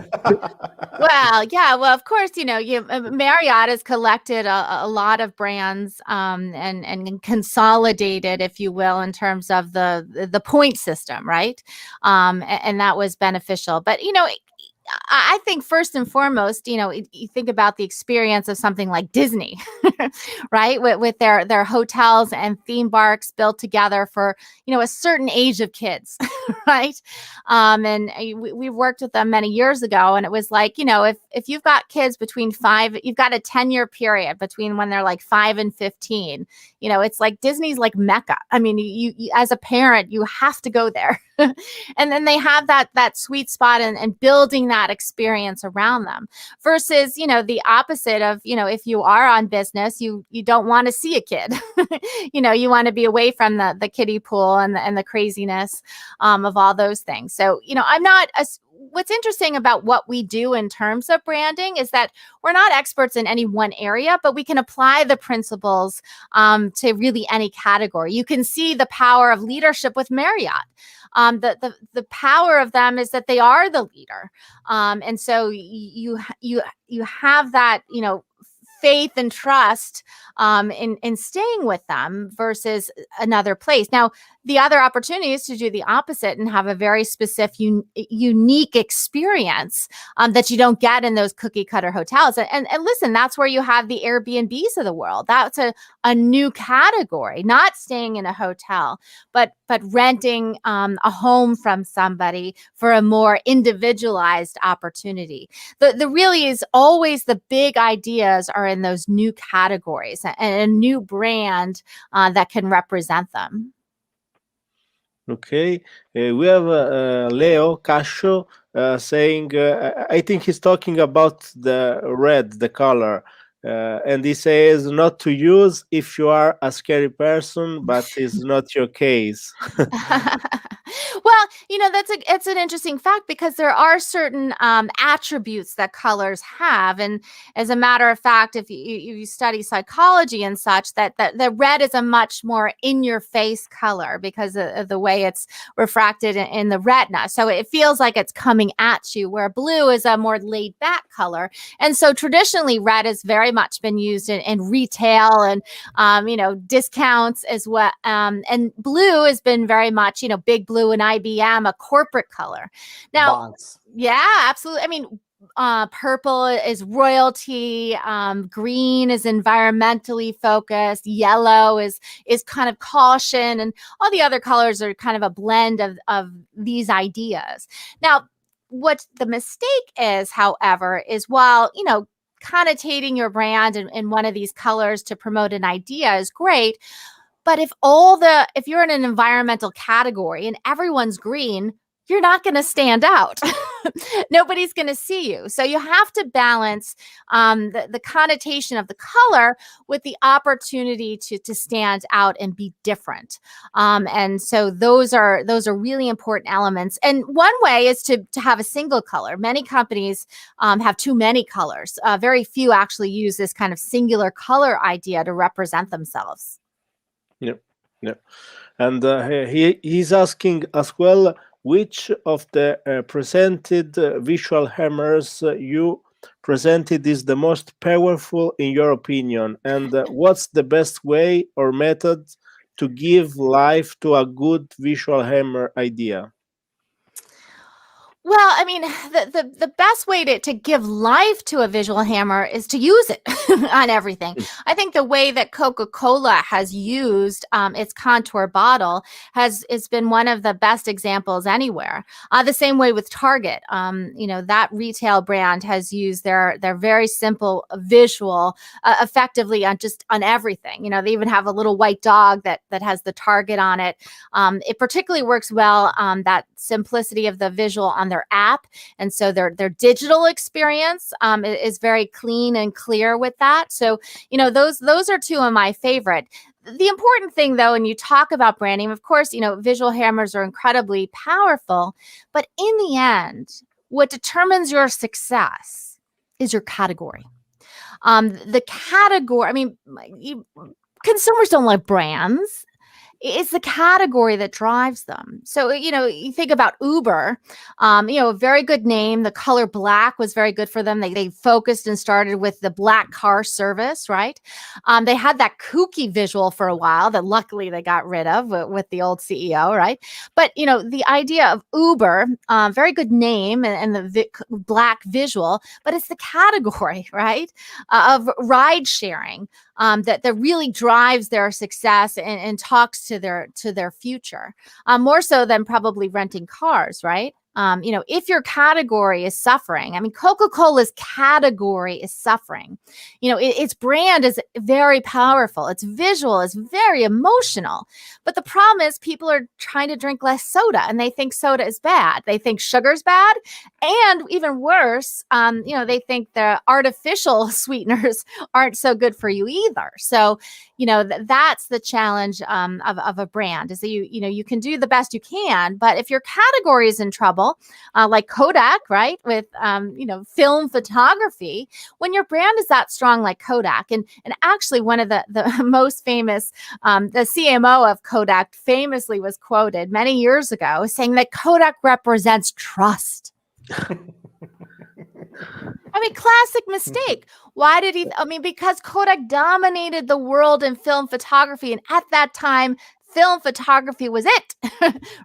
Well, yeah. Well, of course, Marriott has collected a lot of brands and consolidated, if you will, in terms of the point system, right? And that was beneficial. But I think first and foremost, you think about the experience of something like Disney, right? With their hotels and theme parks built together for, a certain age of kids, right? And we worked with them many years ago, and it was like, if you've got kids between 5, you've got a 10-year period between when they're like 5 and 15. It's like Disney's like Mecca. I mean, you as a parent, you have to go there. And then they have that sweet spot and building that experience around them versus, the opposite of, if you are on business, you don't want to see a kid, you want to be away from the kiddie pool and the craziness of all those things. So, what's interesting about what we do in terms of branding is that we're not experts in any one area, but we can apply the principles to really any category. You can see the power of leadership with Marriott. The power of them is that they are the leader. And so you have that, faith and trust in staying with them versus another place. Now, the other opportunity is to do the opposite and have a very specific, unique experience that you don't get in those cookie cutter hotels. And listen, that's where you have the Airbnbs of the world. That's a new category, not staying in a hotel, but renting a home from somebody for a more individualized opportunity. The really is always the big ideas are in those new categories and a new brand that can represent them. Okay, we have Leo Cascio saying, I think he's talking about the red, the color. And he says not to use if you are a scary person, but it's not your case. Well, it's an interesting fact because there are certain attributes that colors have. And as a matter of fact, if you study psychology and such, that the red is a much more in your face color because of the way it's refracted in the retina. So it feels like it's coming at you, where blue is a more laid back color. And so traditionally red has very much been used in retail and, discounts as well. And blue has been very much, big blue and IBM, a corporate color. Now, Bonds. Yeah, absolutely. I mean, purple is royalty. Green is environmentally focused. Yellow is kind of caution, and all the other colors are kind of a blend of these ideas. Now, what the mistake is, however, is while, connotating your brand in one of these colors to promote an idea is great. But if you're in an environmental category and everyone's green, you're not going to stand out. Nobody's going to see you. So you have to balance the connotation of the color with the opportunity to stand out and be different. And so those are really important elements. And one way is to have a single color. Many companies have too many colors. Very few actually use this kind of singular color idea to represent themselves. Yep. And he's asking as well, which of the presented visual hammers you presented is the most powerful in your opinion? And what's the best way or method to give life to a good visual hammer idea? Well, I mean, the best way to give life to a visual hammer is to use it on everything. I think the way that Coca-Cola has used its contour bottle has been one of the best examples anywhere. The same way with Target. That retail brand has used their very simple visual effectively on everything. They even have a little white dog that has the Target on it. It particularly works well, that simplicity of the visual on their app, and so their digital experience is very clean and clear with that. So those are two of my favorite. The important thing, though, when you talk about branding, of course, visual hammers are incredibly powerful, but in the end, what determines your success is your category. The category, I mean, consumers don't like brands. It's the category that drives them. So, you think about Uber, a very good name. The color black was very good for them. They focused and started with the black car service, right? They had that kooky visual for a while that luckily they got rid of with the old CEO, right? But, the idea of Uber, very good name and the black visual, but it's the category, right, of ride sharing. That really drives their success and talks to their future, more so than probably renting cars, right? If your category is suffering, I mean, Coca-Cola's category is suffering. Its brand is very powerful. Its visual is very emotional. But the problem is people are trying to drink less soda and they think soda is bad. They think sugar's bad. And even worse, they think the artificial sweeteners aren't so good for you either. So, that's the challenge of a brand, is that you can do the best you can, but if your category is in trouble, like Kodak, right, with film photography, when your brand is that strong like Kodak, and actually one of the most famous, the CMO of Kodak famously was quoted many years ago saying that Kodak represents trust. I mean, classic mistake. Why did he? I mean, because Kodak dominated the world in film photography. And at that time, film photography was it,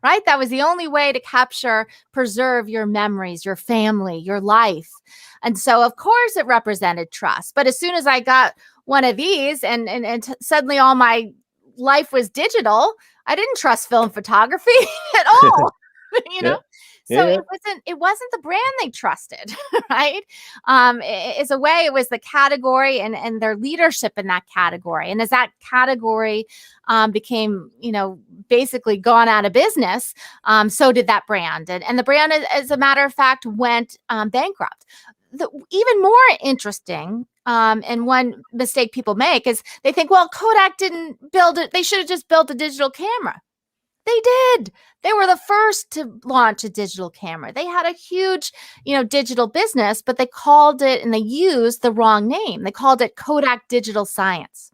right? That was the only way to preserve your memories, your family, your life. And so, of course, it represented trust. But as soon as I got one of these and suddenly all my life was digital, I didn't trust film photography at all, Yeah. So Yeah. it wasn't the brand they trusted, right? It's a way, it was the category and their leadership in that category. And as that category became, basically gone out of business, so did that brand. And the brand, as a matter of fact, went bankrupt. Even more interesting, and one mistake people make is they think, well, Kodak didn't build it. They should have just built a digital camera. They did. They were the first to launch a digital camera. They had a huge, digital business, but they called it, and they used the wrong name. They called it Kodak Digital Science.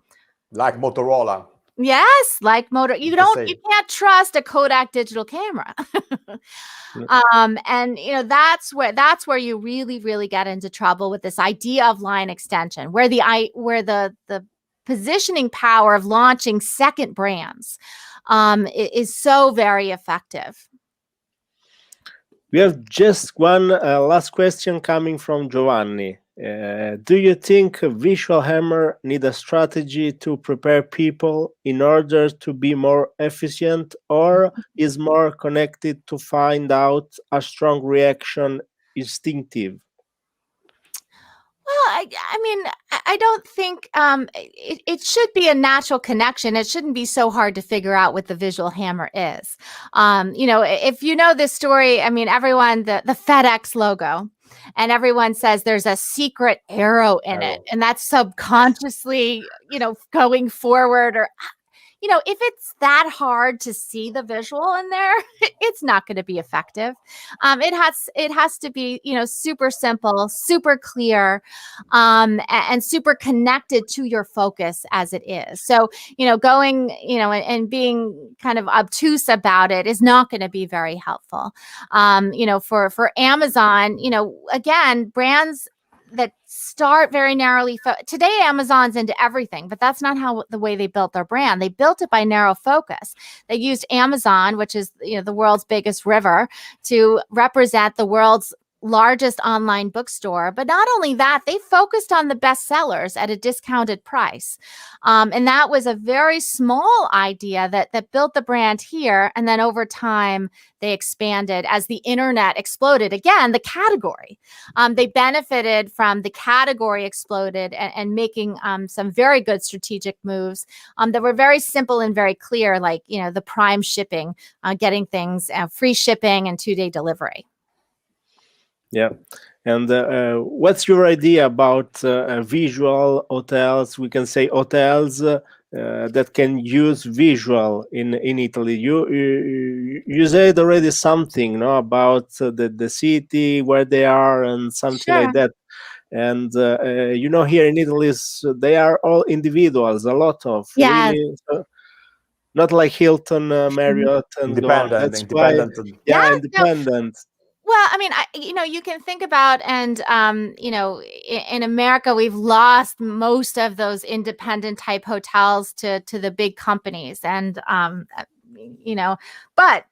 Like Motorola. Yes, like you can't trust a Kodak digital camera. And that's where you really, really get into trouble with this idea of line extension, where the positioning power of launching second brands is so very effective. We have just one last question coming from Giovanni. Do you think a visual hammer need a strategy to prepare people in order to be more efficient, or is more connected to find out a strong reaction instinctive? Well, I mean, I don't think it should be a natural connection. It shouldn't be so hard to figure out what the visual hammer is. If you know this story, I mean, everyone, the FedEx logo, and everyone says there's a secret arrow in it, and that's subconsciously, going forward, or if it's that hard to see the visual in there, it's not going to be effective. It has to be, super simple, super clear, and super connected to your focus as it is. So, going, and being kind of obtuse about it is not going to be very helpful. For Amazon, again, brands, that start very narrowly. Today, Amazon's into everything, but that's not how the way they built their brand. They built it by narrow focus. They used Amazon, which is the world's biggest river, to represent the world's largest online bookstore. But not only that, they focused on the best sellers at a discounted price. And that was a very small idea that built the brand here. And then over time, they expanded as the internet exploded. Again, the category. They benefited from the category exploded and making some very good strategic moves that were very simple and very clear, like, the Prime shipping, getting things free shipping and 2-day delivery. Yeah. And what's your idea about visual hotels? We can say hotels that can use visual in Italy. You said already something, no, about the city where they are and something like that. And here in Italy, they are all individuals. A lot of really. Not like Hilton, Marriott, and independent. That's independent. why, independent. Well, I mean, you can think about, and in America, we've lost most of those independent type hotels to the big companies, and but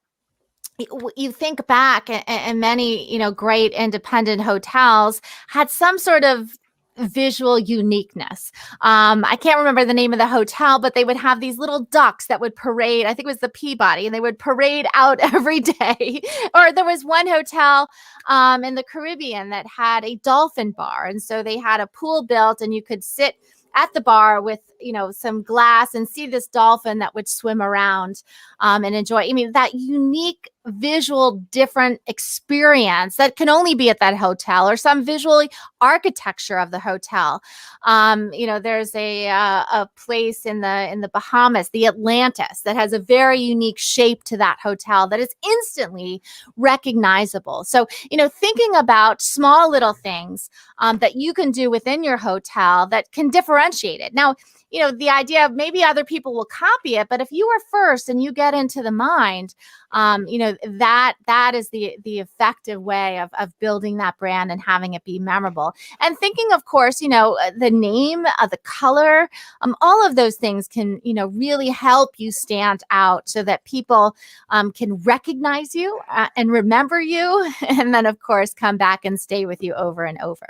you think back, and many great independent hotels had some sort of visual uniqueness. I can't remember the name of the hotel, but they would have these little ducks that would parade. I think it was the Peabody, and they would parade out every day. Or there was one hotel in the Caribbean that had a dolphin bar, and so they had a pool built, and you could sit at the bar with some glass and see this dolphin that would swim around and enjoy. I mean, that unique visual different experience that can only be at that hotel, or some visual architecture of the hotel. There's a place in the Bahamas, the Atlantis, that has a very unique shape to that hotel that is instantly recognizable. So thinking about small little things that you can do within your hotel that can differentiate it. Now, the idea of maybe other people will copy it, but if you are first and you get into the mind, that is the effective way of building that brand and having it be memorable. And thinking, of course, the name, the color, all of those things can, really help you stand out so that people can recognize you and remember you, and then, of course, come back and stay with you over and over.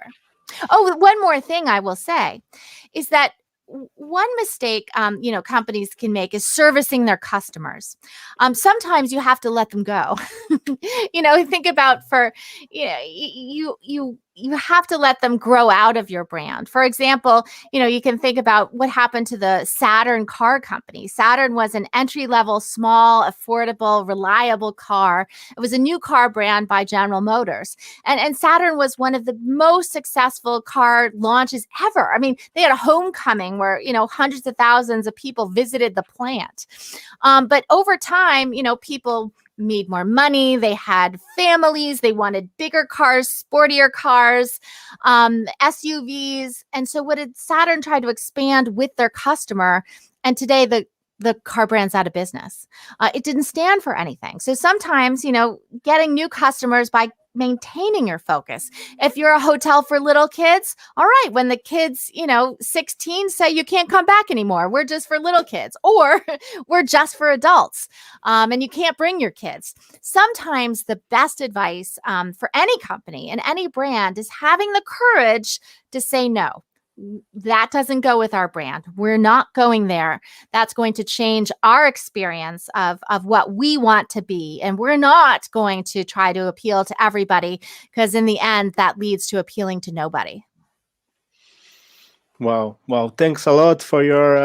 Oh, one more thing I will say is that one mistake, companies can make is servicing their customers. Sometimes you have to let them go. Think about you have to let them grow out of your brand. For example, you can think about what happened to the Saturn car company. Saturn was an entry-level, small, affordable, reliable car. It was a new car brand by General Motors. And Saturn was one of the most successful car launches ever. I mean, they had a homecoming where, hundreds of thousands of people visited the plant. But over time, people made more money. They had families. They wanted bigger cars, sportier cars, SUVs. And so what did Saturn try to expand with their customer? And today the car brand's out of business. It didn't stand for anything. So sometimes, getting new customers by maintaining your focus. If you're a hotel for little kids, all right, when the kids, 16 say you can't come back anymore, we're just for little kids, or we're just for adults, and you can't bring your kids. Sometimes the best advice for any company and any brand is having the courage to say no. That doesn't go with our brand. We're not going there. That's going to change our experience of what we want to be. And we're not going to try to appeal to everybody, because in the end, that leads to appealing to nobody. Wow. Thanks a lot for your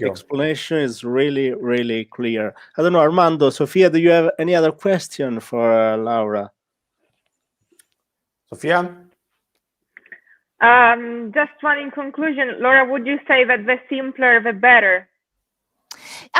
explanation. It's really, really clear. I don't know, Armando, Sofia, do you have any other question for Laura? Sofia? Just one in conclusion, Laura, would you say that the simpler, the better?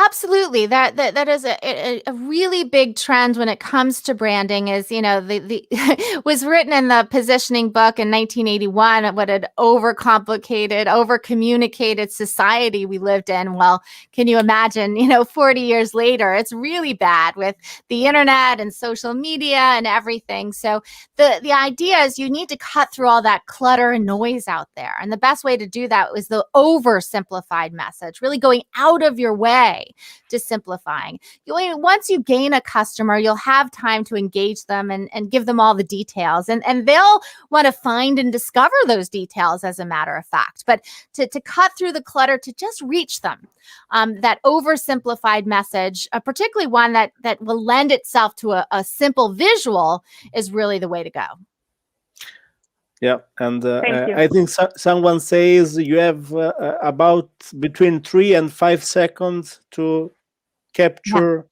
Absolutely. That is a really big trend when it comes to branding. Is, the was written in the positioning book in 1981. What an overcomplicated, overcommunicated society we lived in. Well, can you imagine? 40 years later, it's really bad with the internet and social media and everything. So the idea is you need to cut through all that clutter and noise out there, and the best way to do that is the oversimplified message. Really going out of your way to simplifying. Once you gain a customer, you'll have time to engage them and give them all the details. And they'll want to find and discover those details, as a matter of fact. But to cut through the clutter, to just reach them, that oversimplified message, particularly one that will lend itself to a simple visual, is really the way to go. Yeah, and Thank you. I think someone says you have about between 3 and 5 seconds to capture,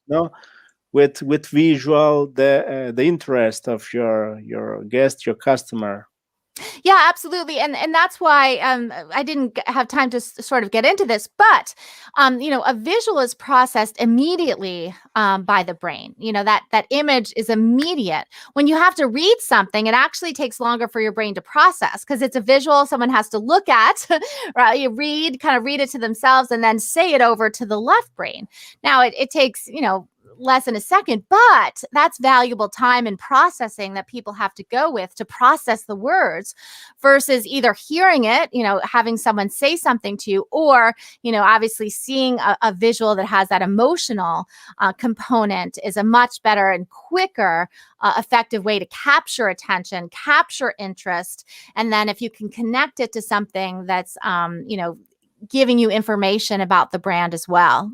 with visual the interest of your guest, your customer. Yeah, absolutely. And that's why I didn't have time to sort of get into this, but, a visual is processed immediately by the brain. That image is immediate. When you have to read something, it actually takes longer for your brain to process because it's a visual someone has to look at, right? You read it to themselves and then say it over to the left brain. Now it takes, less than a second, but that's valuable time in processing that people have to go with to process the words versus either hearing it, having someone say something to you, or, obviously seeing a visual that has that emotional component is a much better and quicker, effective way to capture attention, capture interest. And then if you can connect it to something that's, giving you information about the brand as well.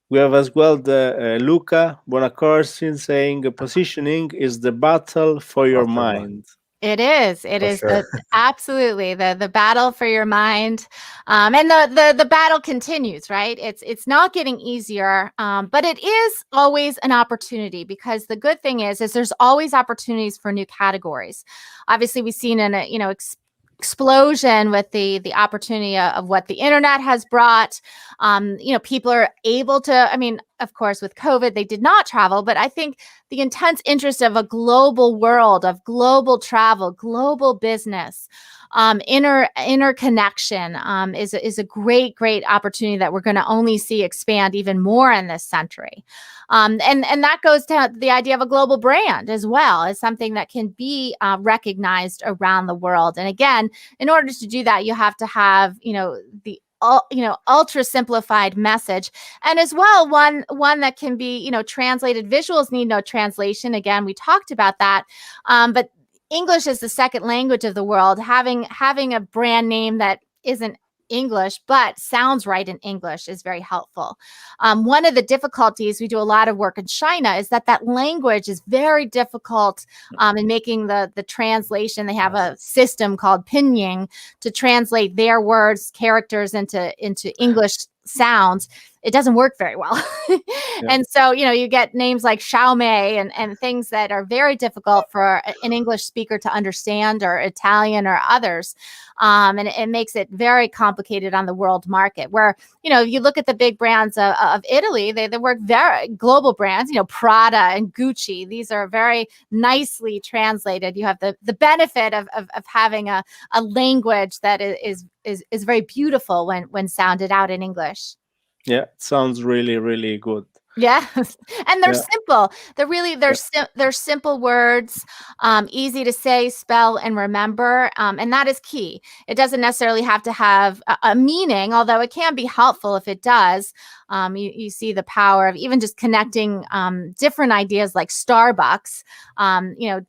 We have as well the Luca Bonacorsi saying positioning is the battle for your mind. It is. It is sure. absolutely the battle for your mind, and the battle continues. Right? It's not getting easier, but it is always an opportunity, because the good thing is there's always opportunities for new categories. Obviously, we've seen an explosion with the opportunity of what the internet has brought. People are able to, of course, with COVID, they did not travel, but I think the intense interest of a global world, of global travel, global business, interconnection is a great opportunity that we're going to only see expand even more in this century. And that goes to the idea of a global brand as well, as something that can be recognized around the world. And again, in order to do that, you have to have, the ultra simplified message, and as well one that can be, translated. Visuals need no translation. Again, we talked about that, but English is the second language of the world. Having a brand name that isn't English but sounds right in English is very helpful. One of the difficulties, we do a lot of work in China, is that language is very difficult in making the translation. They have a system called pinyin to translate their words, characters into English sounds. It doesn't work very well. And so, you get names like Xiaomei and things that are very difficult for an English speaker to understand, or Italian or others. And it makes it very complicated on the world market, where, you look at the big brands of Italy, they work very global brands, Prada and Gucci. These are very nicely translated. You have the benefit of having a language that is very beautiful when sounded out in English. Yeah, it sounds really, really good. Yes, and they're simple. They're simple words, easy to say, spell, and remember, and that is key. It doesn't necessarily have to have a meaning, although it can be helpful if it does. You see the power of even just connecting different ideas, like Starbucks.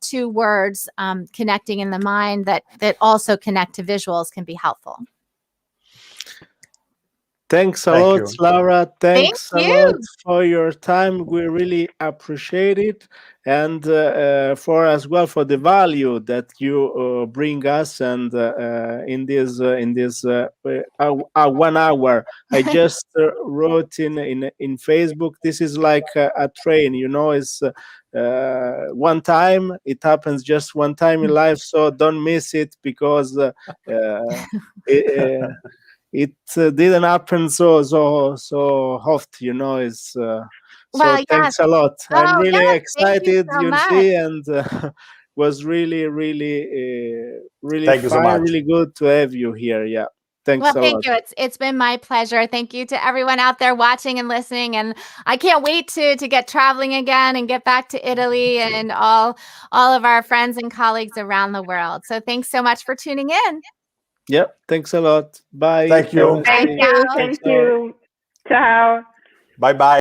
Two words connecting in the mind that also connect to visuals can be helpful. Thanks a lot, Laura. Thanks Thank a lot for your time. We really appreciate it, and for as well for the value that you bring us. And in this 1 hour, I just wrote in Facebook. This is like a train, It's one time. It happens just one time in life, so don't miss it, because it didn't happen so often, you know. It's Well, so thanks yes. a lot. I'm Oh, really yes. Thank you excited, so you much. see, and was really Thank you so fun, much. really good to have you here. Yeah, thanks Well, a thank lot. you. It's been my pleasure. Thank you to everyone out there watching and listening. And I can't wait to get traveling again and get back to Italy and all of our friends and colleagues around the world. So thanks so much for tuning in. Yeah, thanks a lot. Bye. Thank you. Have a nice Thank day. you. Thanks Thank a lot. you. Ciao. Bye bye.